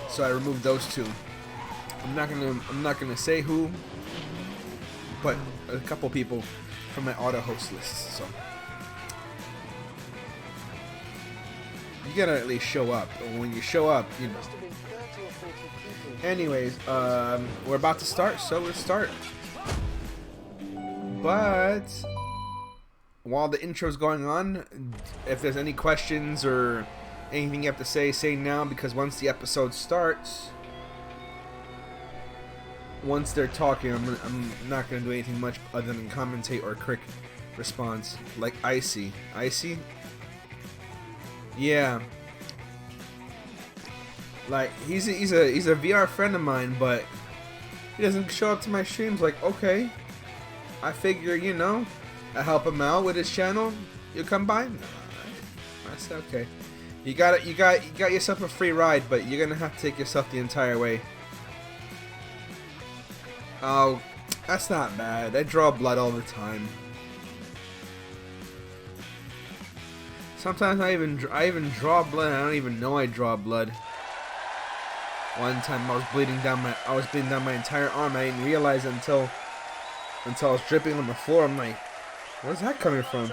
So I removed those two. I'm not gonna say who, but a couple people from my auto host list. So you gotta at least show up. And when you show up, you know. Anyways, we're about to start, so let's start. But while the intro's going on, if there's any questions or anything you have to say now, because once the episode starts, once they're talking, I'm not gonna do anything much other than commentate or quick response. Like Icy, yeah. Like he's a VR friend of mine, but he doesn't show up to my streams. Like, okay, I figure, you know, I help him out with his channel. You come by? No, I said okay. You got yourself a free ride, but you're gonna have to take yourself the entire way. Oh, that's not bad. I draw blood all the time. Sometimes I even draw blood and I don't even know I draw blood. One time I was bleeding down my entire arm. I didn't realize it until I was dripping on the floor. I'm like, where's that coming from?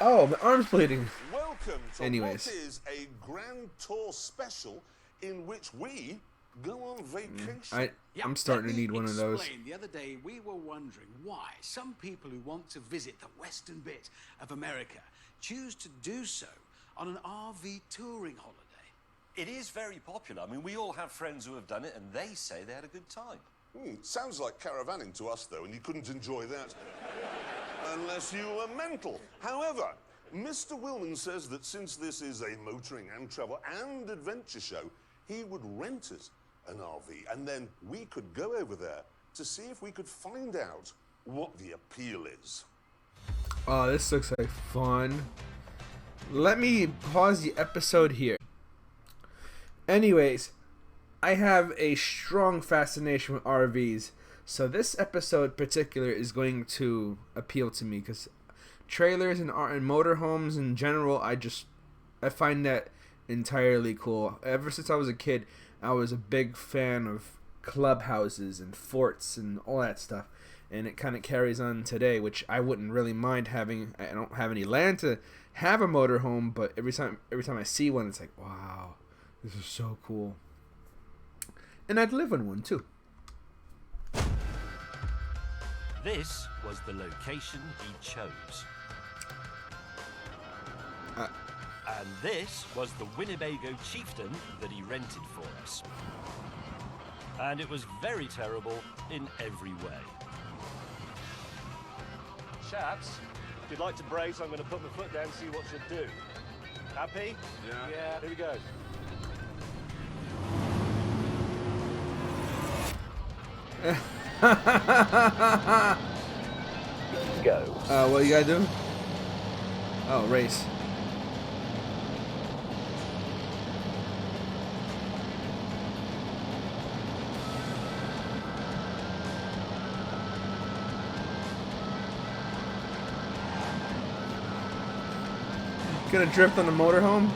Oh, my arm's bleeding. Welcome to Anyways. what is a grand tour special in which we go on vacation. I'm starting to need one of those. The other day we were wondering why some people who want to visit the western bit of America choose to do so on an RV touring holiday. It is very popular. I mean, we all have friends who have done it, and they say they had a good time. Sounds like caravanning to us, though, and you couldn't enjoy that unless you were mental. However, Mr. Willman says that since this is a motoring and travel and adventure show, he would rent us an RV, and then we could go over there to see if we could find out what the appeal is. Oh, this looks like fun. Let me pause the episode here. Anyways, I have a strong fascination with RVs, so this episode in particular is going to appeal to me because trailers and motorhomes in general, I find that entirely cool. Ever since I was a kid, I was a big fan of clubhouses and forts and all that stuff, and it kind of carries on today, which I wouldn't really mind having. I don't have any land to have a motorhome, but every time I see one, it's like, wow, this is so cool. And I'd live in one too. This was the location he chose. And this was the Winnebago Chieftain that he rented for us. And it was very terrible in every way. Chaps, if you'd like to brace, I'm going to put my foot down and see what you'll do. Happy? Yeah. Here we go. Go. What you gotta do? Oh, race. Gonna drift on the motorhome?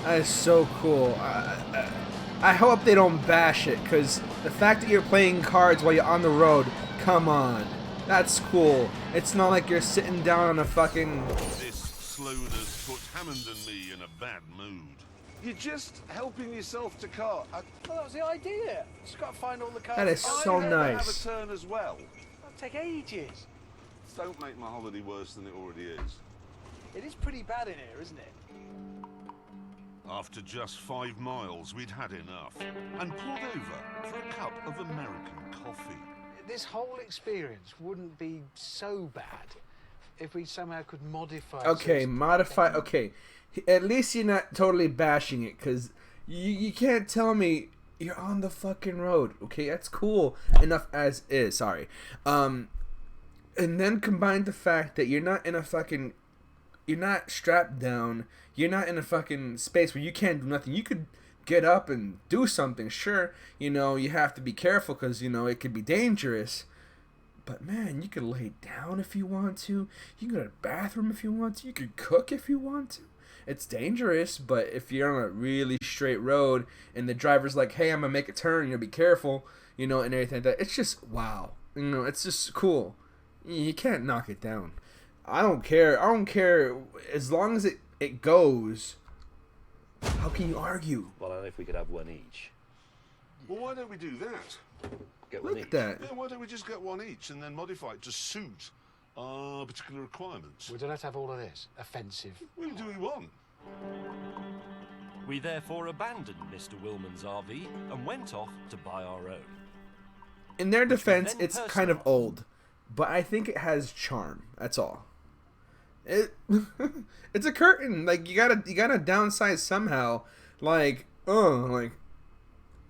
That is so cool. I hope they don't bash it, because the fact that you're playing cards while you're on the road, come on. That's cool. It's not like you're sitting down on a fucking... This slowness put Hammond and me in a bad mood. You're just helping yourself to cart. Well, that was the idea. Just got to find all the cars. That is so nice. Have a turn as well. That'll take ages. Don't make my holiday worse than it already is. It is pretty bad in here, isn't it? After just 5 miles, we'd had enough and pulled over for a cup of American coffee. This whole experience wouldn't be so bad if we somehow could modify. Okay, certain modify. things. Okay, at least you're not totally bashing it, because you can't tell me you're on the fucking road. Okay, that's cool enough as is. Sorry. And then combine the fact that you're not in a fucking... You're not strapped down. You're not in a fucking space where you can't do nothing. You could get up and do something. Sure, you know, you have to be careful because, you know, it could be dangerous. But man, you could lay down if you want to. You can go to the bathroom if you want to. You could cook if you want to. It's dangerous, but if you're on a really straight road and the driver's like, hey, I'm going to make a turn, be careful, and everything like that. It's just, wow. It's just cool. You can't knock it down. I don't care. As long as it goes, how can you argue? Well, I don't know if we could have one each. Well, why don't we do that? Get one Look each. at that. Yeah, why don't we just get one each and then modify it to suit our particular requirements? We don't have to have all of this. Offensive. What do we want? We therefore abandoned Mr. Willman's RV and went off to buy our own. In their defense, then it's kind of old, but I think it has charm. That's all. It's a curtain. Like you gotta downsize somehow. Like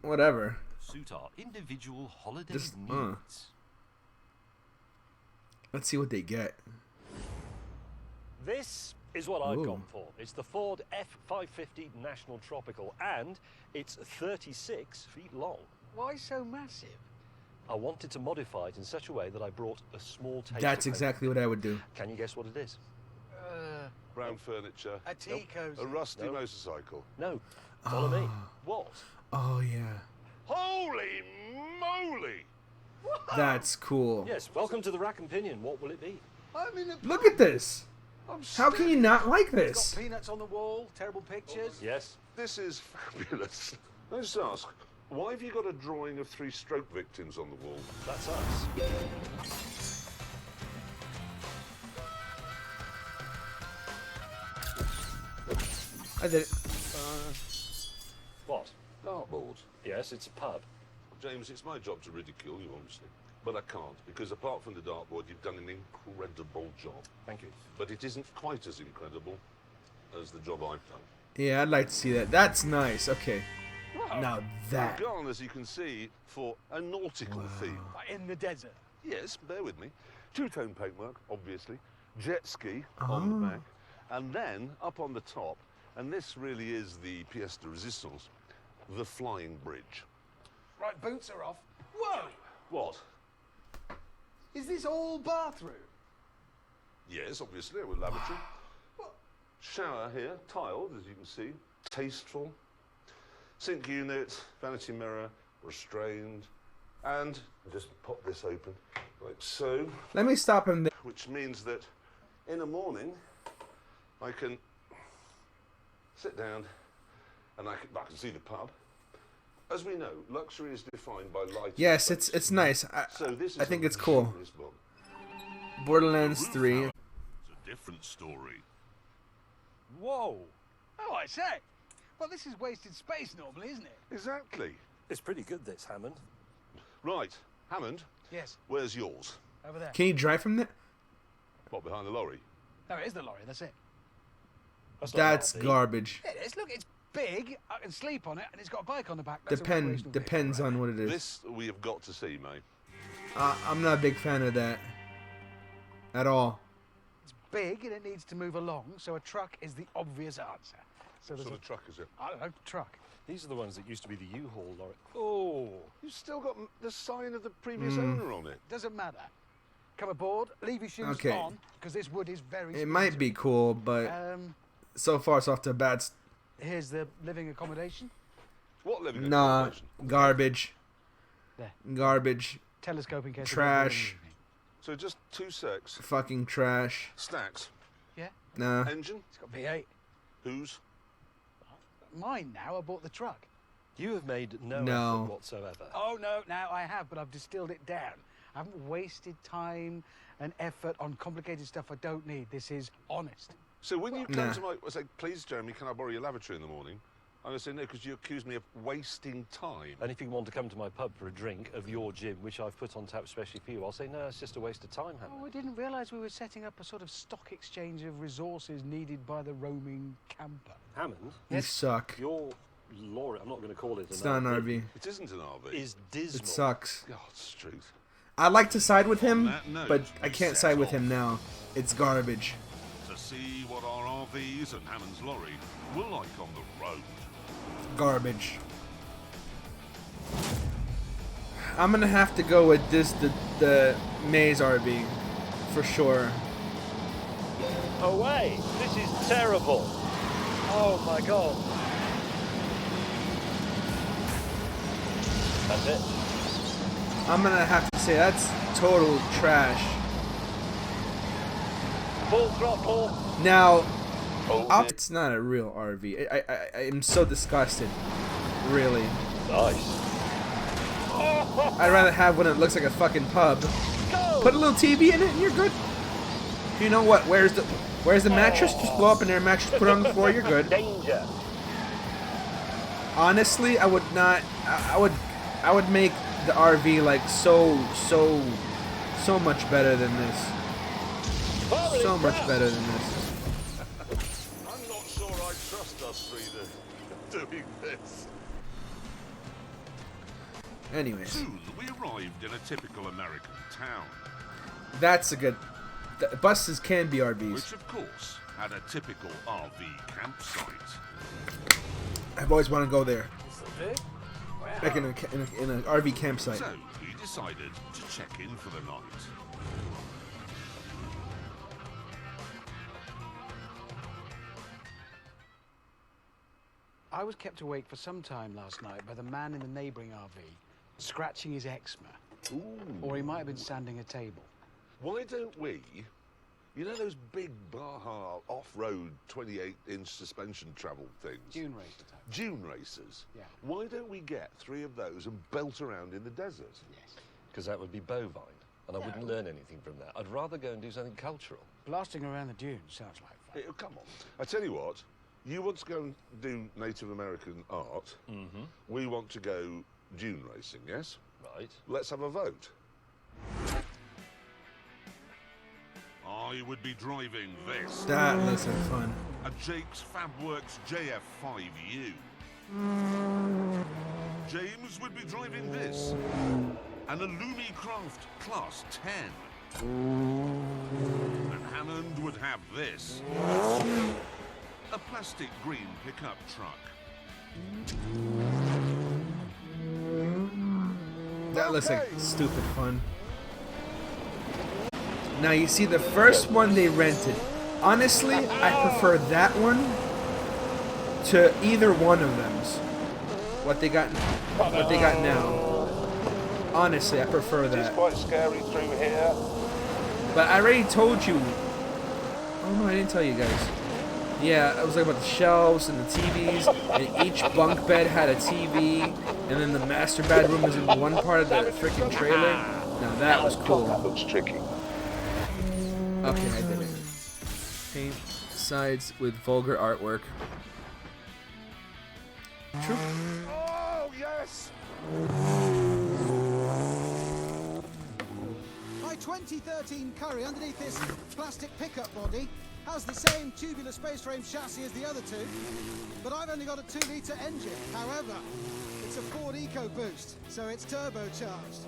whatever. Suit our individual holiday Just, needs. Let's see what they get. This is what I've Ooh. gone for. It's the Ford F550 National Tropical, and it's 36 feet long. Why so massive? I wanted to modify it in such a way that I brought a small taste That's of exactly what I would do. home. Can you guess what it is? Brown furniture. A tea cozy. A rusty Nope. motorcycle. No. Follow me. What? Oh yeah, Holy moly! that's cool. Yes, welcome to the Rack and Pinion. What will it be? I'm in a... Look at this. How can you not like Got this? peanuts on the wall, terrible pictures. Yes. This is fabulous. Let me just ask, why have you got a drawing of 3 stroke victims on the wall? That's us. I did it. What? Dartboard. Yes, it's a pub. James, it's my job to ridicule you, obviously. But I can't, because apart from the dartboard, you've done an incredible job. Thank you. But it isn't quite as incredible as the job I've done. Yeah, I'd like to see that. That's nice. Okay. Now that. I've gone, as you can see, for a nautical theme. In the desert. Yes, bear with me. Two-tone paintwork, obviously. Jet ski on the back. And then, up on the top, and this really is the pièce de résistance, the flying bridge. Right, boots are off. Whoa! What? Is this all bathroom? Yes, obviously, with lavatory. Shower here, tiled, as you can see. Tasteful. Sink unit, vanity mirror, restrained. And just pop this open, like so. Let me stop him there. Which means that in the morning, I can sit down and I can see the pub. As we know, luxury is defined by light. Yes, and space. it's nice. So this is I think a it's cool. luxurious book. Borderlands 3. It's a different story. Whoa! Oh, I say. Well, this is wasted space normally, isn't it? Exactly. It's pretty good, this, Hammond. Right, Hammond, Yes, where's yours? over there. Can you drive from there? What, behind the lorry? No, it is the lorry, that's it. That's not That's an RV. garbage. It is, look, it's big, I can sleep on it, and it's got a bike on the back. That's a recreational Depends vehicle, on what it is. This we have got to see, mate. I'm not a big fan of that. At all. It's big, and it needs to move along, so a truck is the obvious answer. So What there's sort a, of truck is it? I don't know, truck. These are the ones that used to be the U-Haul lorry. Oh! You've still got the sign of the previous owner on it. Doesn't matter. Come aboard, leave your shoes Okay. on, because this wood is very It might be cool, but so far it's off to a bad. Here's the living accommodation. What living Nah, accommodation? garbage. There. Garbage. Telescope in case. Trash. So just 2 secs. Fucking trash. Stacks. Yeah, Nah. Engine. it's got V8. Whose? Mine now. I bought the truck. You have made no, No. effort whatsoever. Oh no, now I have, but I've distilled it down. I haven't wasted time and effort on complicated stuff I don't need. This is honest. So when you come Nah. to my say, please, Jeremy, can I borrow your lavatory in the morning? I'm going to say no because you accuse me of wasting time. And if you want to come to my pub for a drink of your gin, which I've put on tap especially for you, I'll say, no, it's just a waste of time, Oh, Hammond. I didn't realise we were setting up a sort of stock exchange of resources needed by the roaming camper. Hammond, You suck. your lorry, I'm not going to call it It's not an RV. It isn't an RV. is dismal. It sucks. God's truth. I'd like to side with him, On that note, but I we can't set side with off. him now. It's garbage. To see what our RVs and Hammond's lorry were like on the road. Garbage. I'm gonna have to go with this, the Maze RV, for sure. Away! This is terrible. Oh my god. That's it. I'm gonna have to say that's total trash. Full throttle. Now, Oh, it's not a real RV. I am so disgusted. Really. nice. I'd rather have one that looks like a fucking pub. Go! Put a little TV in it and you're good. You know what? Where's the mattress? Just blow up an air mattress, put it on the floor, you're good. Danger. Honestly, I would not. I would make the RV like so much better than this. Holy So much crap. better than this. I'm not sure I trust us three doing this. Anyways, Soon we arrived in a typical American town, that's a good. Buses can be RVs. which of course had a typical RV campsite. I've always wanted to go there. Like in an RV campsite. So we decided to check in for the night. I was kept awake for some time last night by the man in the neighbouring RV scratching his eczema. Or he might have been sanding a table. Why don't we, you know those big Baja off-road 28-inch suspension travel things? Dune racer type. Dune racers. Yeah. Why don't we get 3 of those and belt around in the desert? Yes. Because that would be bovine, and I wouldn't learn anything from that. I'd rather go and do something cultural. Blasting around the dunes sounds like fun. Come on. I tell you what, you want to go and do Native American art. Mm-hmm. We want to go dune racing, yes? Right. Let's have a vote. I would be driving this. That looks like fun. A Jake's Fabworks JF5U. James would be driving this. An Illumi Craft Class 10. And Hammond would have this. A plastic green pickup truck. That looks like stupid fun. Now you see the first one they rented. Honestly, I prefer that one to either one of them's. What they got now. Honestly, I prefer It's that. quite scary through here. But I already told you. Oh no, I didn't tell you guys. Yeah, I was talking about the shelves and the TVs, and each bunk bed had a TV, and then the master bedroom was in one part of the freaking trailer. Now that was cool. That looks tricky. Okay, I did it. Paint sides with vulgar artwork. True. Oh, yes! My 2013 Curry underneath this plastic pickup body has the same tubular space frame chassis as the other two, but I've only got a 2-litre engine. However, it's a Ford EcoBoost, so it's turbocharged.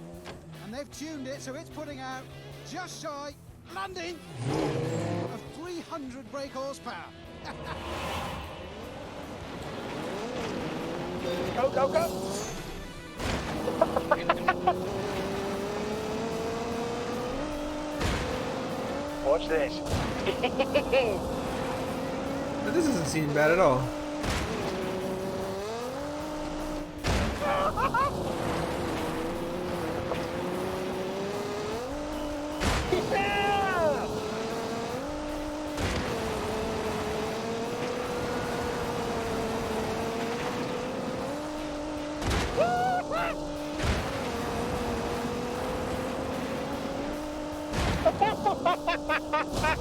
And they've tuned it so it's putting out just shy, landing, of 300 brake horsepower. Go, go, go! Watch this. But this doesn't seem bad at all.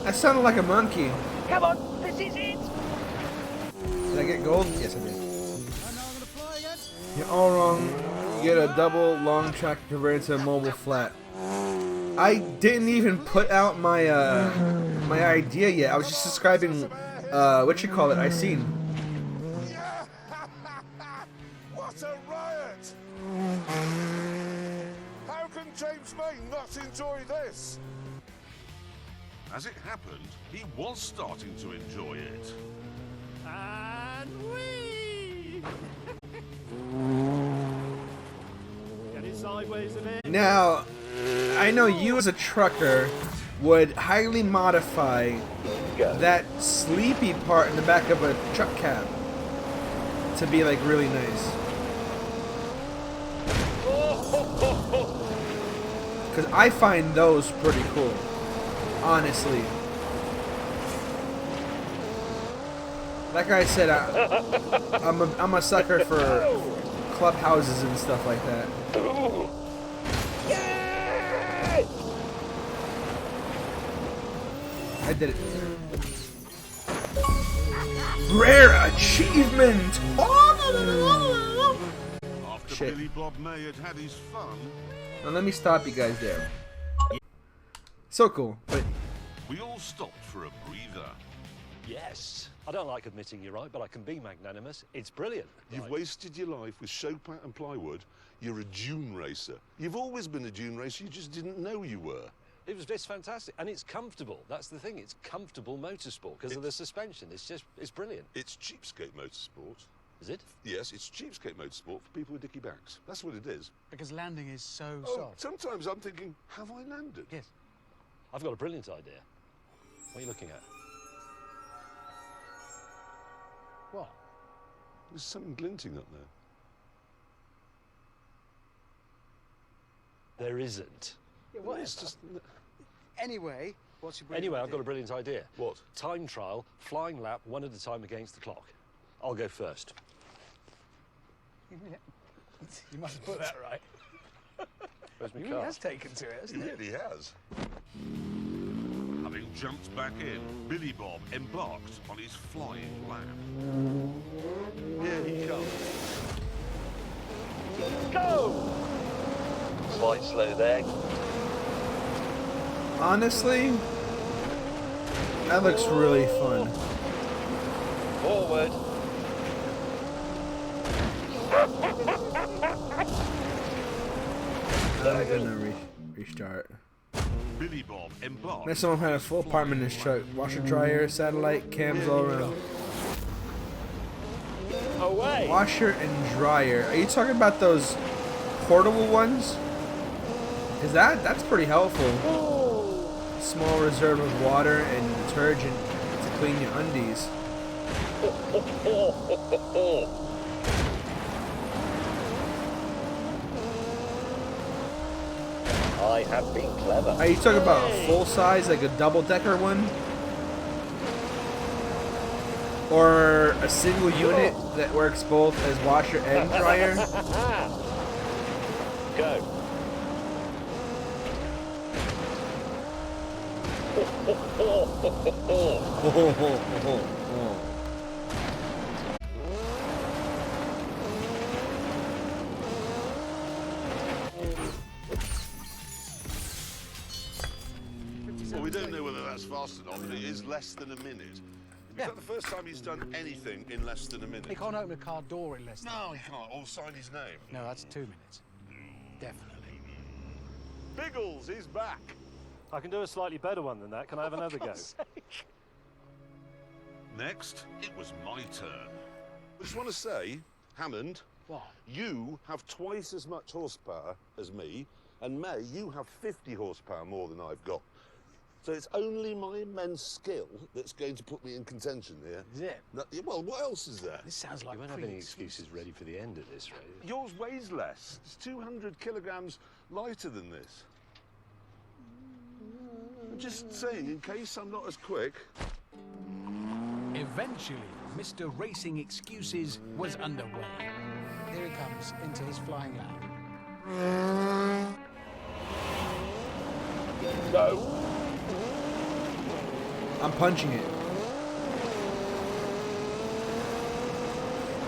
I sounded like a monkey. Come on, this is it. Did I get gold? Yes, I did. And now I'm going to fly again. You're all wrong. You get a double long track converted to a mobile flat. I didn't even put out my my idea yet. I was just describing what you call it. I seen. Yeah! What a riot! How can James May not enjoy this? As it happened, he was starting to enjoy it. And we get inside sideways a bit. Now, I know you as a trucker would highly modify that sleepy part in the back of a truck cab to be like really nice. Because I find those pretty cool, honestly. Like I said, I'm a sucker for clubhouses and stuff like that. I did it. Rare achievement! After Shit. Billy Bob May had his fun, Now let me stop you guys there. So cool, but we all stopped for a breather. Yes. I don't like admitting you're right, but I can be magnanimous. It's brilliant. You've Right. wasted your life with Chopin and plywood. You're a dune racer. You've always been a dune racer, you just didn't know you were. It's fantastic, and it's comfortable. That's the thing. It's comfortable motorsport because of the suspension. It's brilliant. It's cheapskate motorsport. Is it? Yes, it's cheapskate motorsport for people with dicky backs. That's what it is. Because landing is so Oh, soft. sometimes I'm thinking, have I landed? Yes. I've got a brilliant idea. What are you looking at? What? There's something glinting up there. There isn't. Yeah, Well, it's just... Anyway, what's your brilliant Anyway, I've idea? got a brilliant idea. What? Time trial, flying lap, one at a time against the clock. I'll go first. You must put that right. Where's my He car? has taken to it, He hasn't he? really has. Having jumped back in, Billy Bob embarked on his flying lap. Here he comes. Go! Slight slow there. honestly, that looks really fun. Forward. I'm gonna restart. Billy Bob embarked. Next time I'm having a full apartment in this truck. Washer, dryer, satellite, cams all around. Away. Washer and dryer. Are you talking about those portable ones? Is that's pretty helpful. Small reserve of water and detergent to clean your undies. I have been clever. Are you talking about a full size, like a double decker one? Or a single unit that works both as washer and dryer? Go. Well, we don't know whether that's fast or not, but it is less than a minute. Is that the first time he's done anything in less than a minute? He can't open a car door in less than... No, he can't. Or sign his name. No, that's 2 minutes. Definitely. Biggles is back. I can do a slightly better one than that. Can I have another go? Next, it was my turn. I just want to say, Hammond, What? you have twice as much horsepower as me, and May, you have 50 horsepower more than I've got. So it's only my immense skill that's going to put me in contention here. Is it? No, well, what else is there? This sounds like You won't have any pre-excuses. excuses ready for the end of this race. Yours weighs less. It's 200 kilograms lighter than this. I'm just saying, in case I'm not as quick. Eventually, Mr. Racing Excuses was underway. Here he comes into his flying lap. Go. I'm punching it.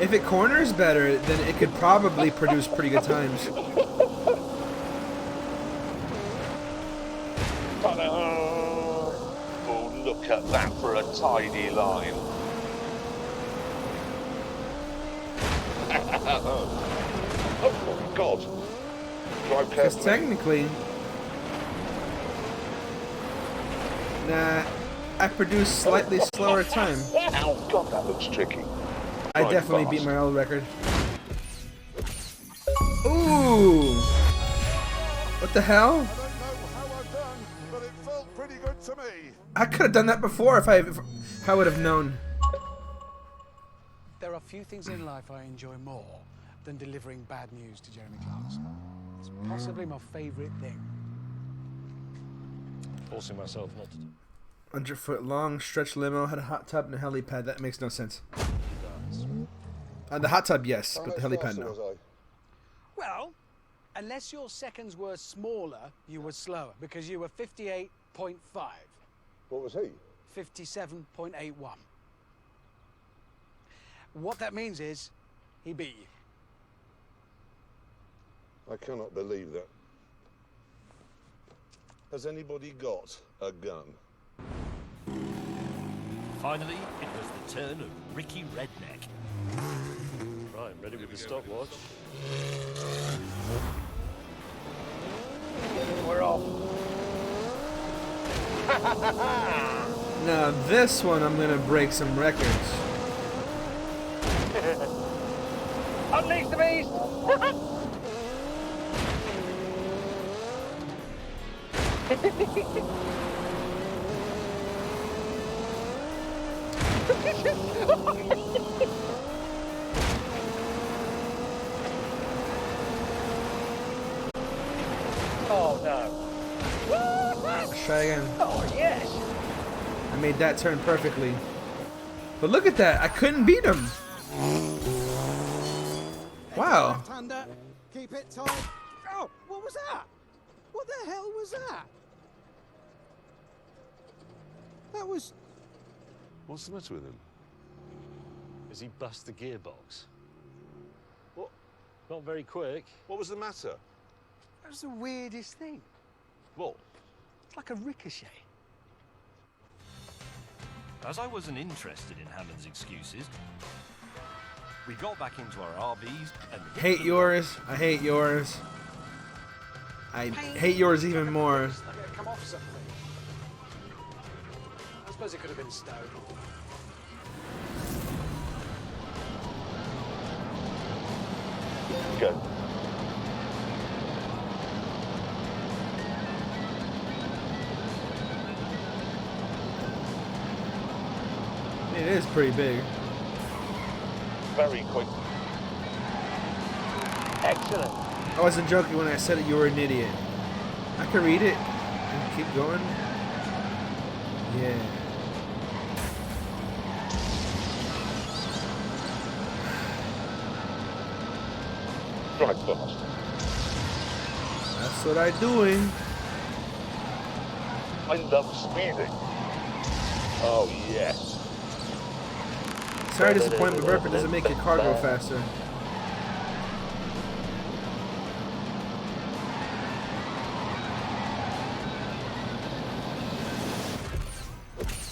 If it corners better, then it could probably produce pretty good times. Oh, look at that for a tidy line. Oh my God. Drive Because carefully. technically, nah, I produce slightly slower time. Oh God, that looks tricky. I Right, definitely fast. beat my old record. Ooh! What the hell? I don't know how I've done, but it felt pretty good to me. I could have done that before if I would have known. There are few things in life I enjoy more than delivering bad news to Jeremy Clarkson. It's possibly my favourite thing. Forcing myself not to do. 100-foot long stretch limo had a hot tub and a helipad. That makes no sense. The hot tub, yes, but the helipad, no. Well, unless your seconds were smaller, you were slower, because you were 58.5. What was he? 57.81. What that means is, he beat you. I cannot believe that. Has anybody got a gun? Finally, it was the turn of Ricky Redneck. Right, ready with the stopwatch. We're off. Now this one, I'm gonna break some records. Unleash the beast! Oh no. Let's try again. Oh yes. I made that turn perfectly. But look at that, I couldn't beat him. Wow. Left-hander. Keep it tight. Oh, what was that? What the hell was that? That was... What's the matter with him? Has he bust the gearbox? What? Not very quick. What was the matter? That was the weirdest thing. What? It's like a ricochet. As I wasn't interested in Hammond's excuses, we got back into our RVs and Hate yours. I hate yours. I hate yours even more. It's like it come off something. I suppose it could have been stone. Go. It is pretty big. Very quick. Excellent. I wasn't joking when I said that you were an idiot. I can read it and keep going. Yeah. Drive fast. That's what I'm doing. I love speeding. Oh, yes. Sorry to disappoint, but burping doesn't make your car go faster.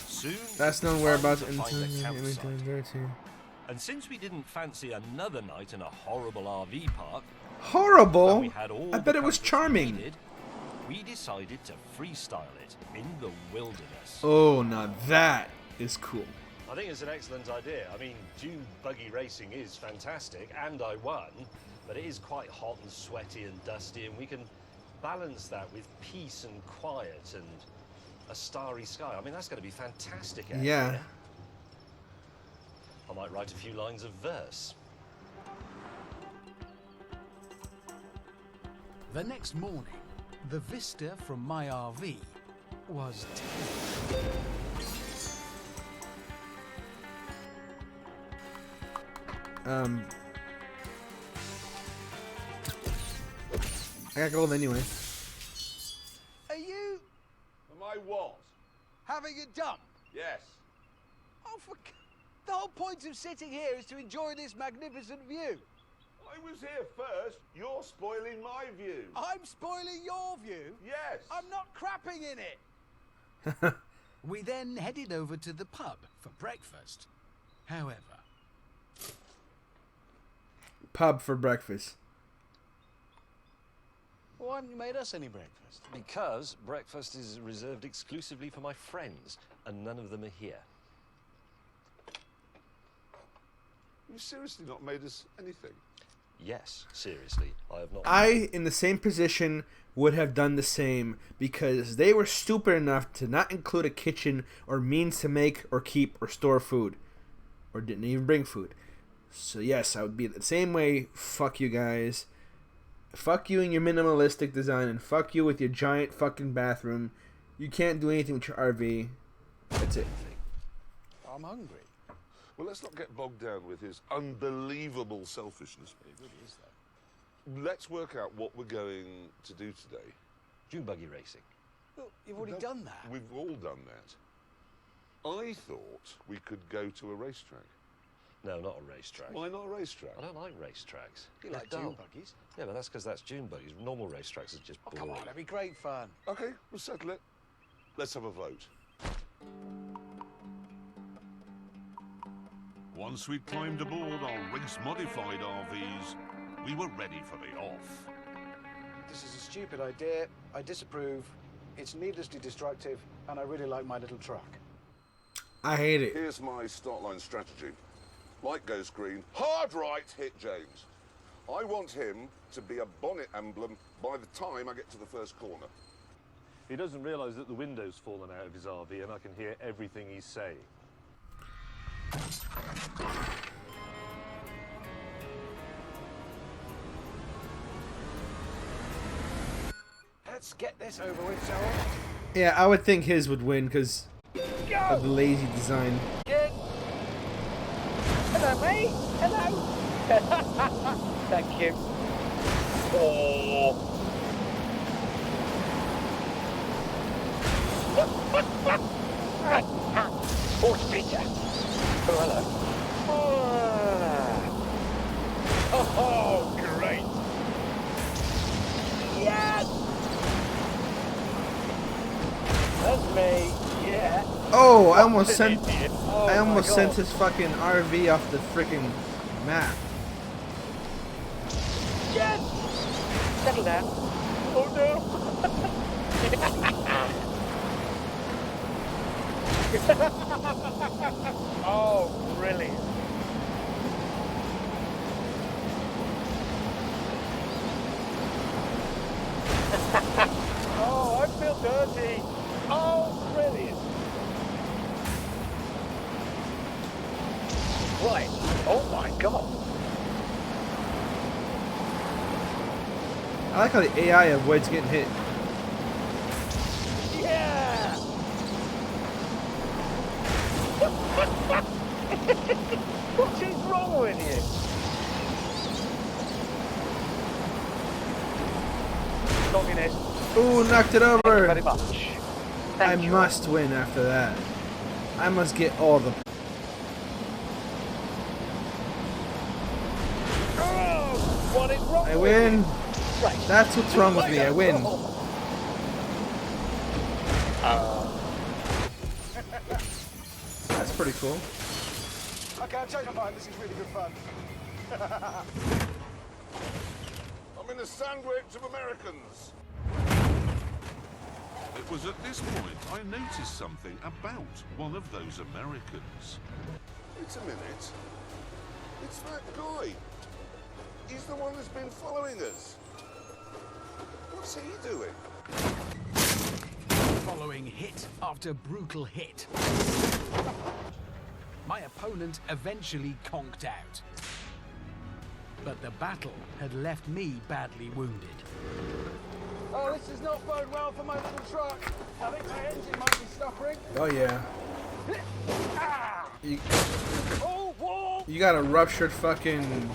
soon That's known whereabouts in find a campsite. 13. And since we didn't fancy another night in a horrible RV park, and Horrible? we had all I bet the it was comforts we charming. needed, we decided to freestyle it in the wilderness. Oh, now that is cool. I think it's an excellent idea. I mean, dune buggy racing is fantastic, and I won, but it is quite hot and sweaty and dusty, and we can balance that with peace and quiet and a starry sky. I mean, that's going to be fantastic. Out Yeah. here. I might write a few lines of verse. The next morning, the vista from my RV was terrible. I got gold anyway. Are you Am I what? having a dump? Yes. Oh, the whole point of sitting here is to enjoy this magnificent view. I was here first. You're spoiling my view. I'm spoiling your view. Yes. I'm not crapping in it. We then headed over to the pub for breakfast. However, Pub for breakfast. Why haven't you made us any breakfast? Because breakfast is reserved exclusively for my friends, and none of them are here. You've seriously not made us anything. Yes, seriously, I have not. I, in the same position, would have done the same because they were stupid enough to not include a kitchen or means to make or keep or store food. Or didn't even bring food. So yes, I would be the same way. Fuck you guys. Fuck you and your minimalistic design, and fuck you with your giant fucking bathroom. You can't do anything with your RV. That's it. I'm hungry. Well, let's not get bogged down with his unbelievable selfishness. It really is, though. Let's work out what we're going to do today. Dune buggy racing. Well, you've already done that. We've all done that. I thought we could go to a racetrack. No, not a racetrack. Why not a racetrack? I don't like racetracks. You They're like dull. dune buggies? Yeah, but that's because that's dune buggies. Normal racetracks are just Oh, boring. come on, that'd be great fun. Okay, we'll settle it. Let's have a vote. Once we'd climbed aboard our race-modified RVs, we were ready for the off. This is a stupid idea. I disapprove. It's needlessly destructive, and I really like my little truck. I hate it. Here's my start line strategy. Light goes green, hard right, hit James. I want him to be a bonnet emblem by the time I get to the first corner. He doesn't realise that the window's fallen out of his RV and I can hear everything he's saying. Let's get this over with, shall we? Yeah, I would think his would win because of the lazy design. Good. Hello, mate. Hello. Thank you. Oh. Oh, it's Peter. Oh, hello. Oh, great. Yes. That's me. Yeah. Oh, I almost sent. Oh, I almost my sent God. his fucking RV off the freaking map. Yes! Settle down. Oh no! Oh, brilliant. Oh, I feel dirty. Oh, brilliant. Right. Oh my God. I like how the AI avoids getting hit. Yeah! What is wrong with you? Communist. Ooh, knocked it Thank you over. very much. I Thank you. must win after that. I must get all the. Oh, what is wrong I with win. you? Right. That's what's wrong with me. I win. That's pretty cool. Okay, I've changed my mind. This is really good fun. I'm in a sandwich of Americans. It was at this point I noticed something about one of those Americans. Wait a minute. It's that guy. He's the one that's been following us. What's he doing? Following hit after brutal hit, my opponent eventually conked out. But the battle had left me badly wounded. Oh, this does not bode well for my little truck. I think my engine might be suffering. Oh yeah. Oh, whoa! You got a ruptured fucking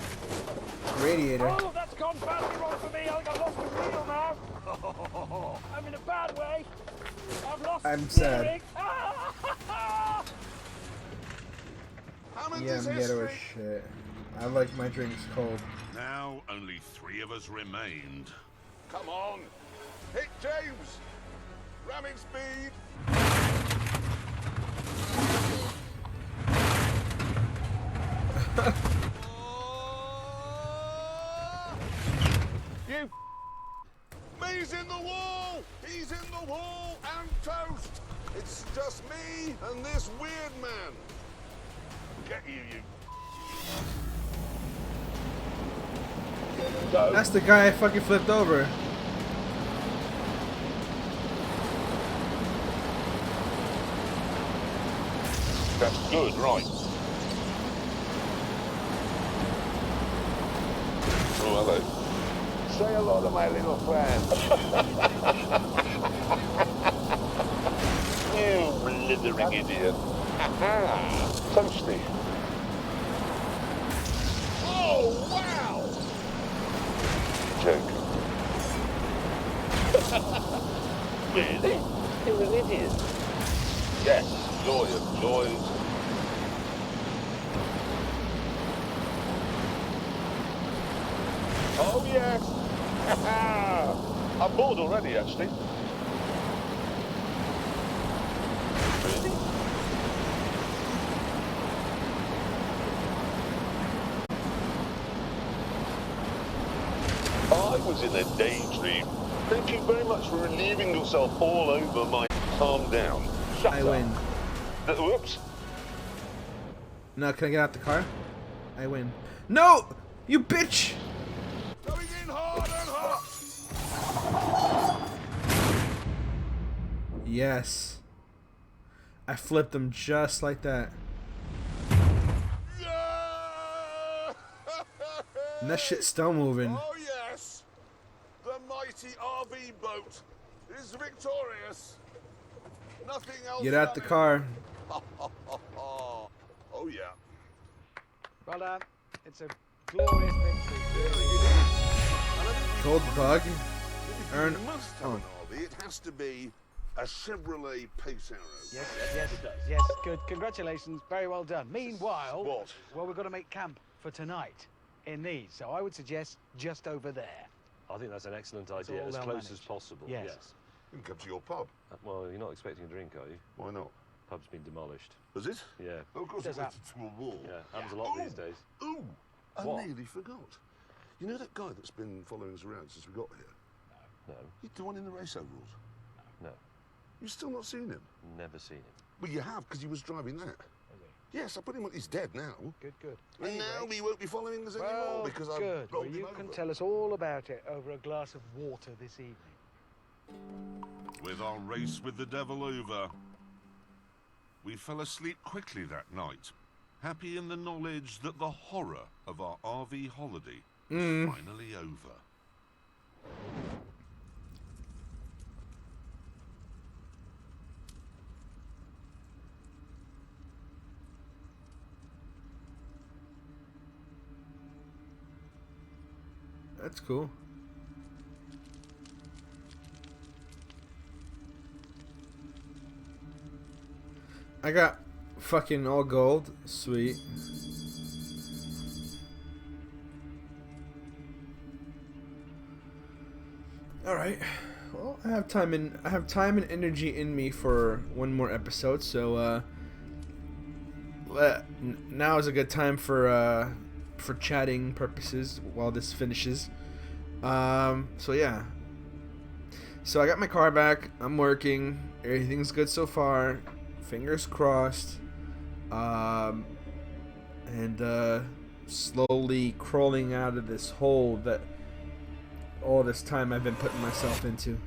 radiator. Oh, that's gone badly wrong for me. I think I've lost the wheel now. I'm in a bad way. I've lost I'm the sad. steering. Hammond Yeah, is I'm ghetto as history. shit. I like my drinks cold. Now only 3 of us remained. Come on. Hit James. Ramming speed. You He's in the wall. He's in the wall and toast. It's just me and this weird man. Get you, you. Go. That's the guy I fucking flipped over. That's good, right. Oh, hello. Say hello to my little friend. You blithering idiot. Toasty. Oh, wow! Joke. Really? You're an idiot. Yes, lawyers. Oh, yes. I'm bored already, actually. Really? I was in a daydream. Thank you very much for relieving yourself all over my... Calm down. Shut I up. win. Whoops. No, can I get out the car? I win. No! You bitch! Going in hard and hot. Yes. I flipped him just like that. Yeah! And that shit's still moving. Oh yes, the mighty RV boat is victorious. Nothing else. Get out the coming. car. Oh yeah. Well done. It's a glorious victory. Gold bug. If Earn. you must have Oh. an RV, it has to be a Chevrolet Pace Arrow. Yes, yes, good. Congratulations. Very well done. Meanwhile, What? well, we've got to make camp for tonight in these. So I would suggest just over there. I think that's an excellent idea, all as they'll close manage. as possible. Yes. You can come to your pub. Well, you're not expecting a drink, are you? Why not? Pub's been demolished. Was it? Yeah. Oh, of course, Does it went to a wall. Yeah, happens a lot these days. Ooh, I What? nearly forgot. You know that guy that's been following us around since we got here? No, He's the one in the race overalls. no, You've still not seen him? never seen him. Well, you have, because he was driving that. Yes, I put him on. He's dead now. Good. And now he won't be following us anymore Well, because I've good. Well, rolled him you over. can tell us all about it over a glass of water this evening. With our race with the devil over, we fell asleep quickly that night, happy in the knowledge that the horror of our RV holiday was finally over. That's cool. I got fucking all gold. Sweet. All right. Well, I have time and energy in me for one more episode. So now is a good time for chatting purposes while this finishes. So yeah. So I got my car back. I'm working. Everything's good so far. Fingers crossed. And slowly crawling out of this hole that all this time I've been putting myself into.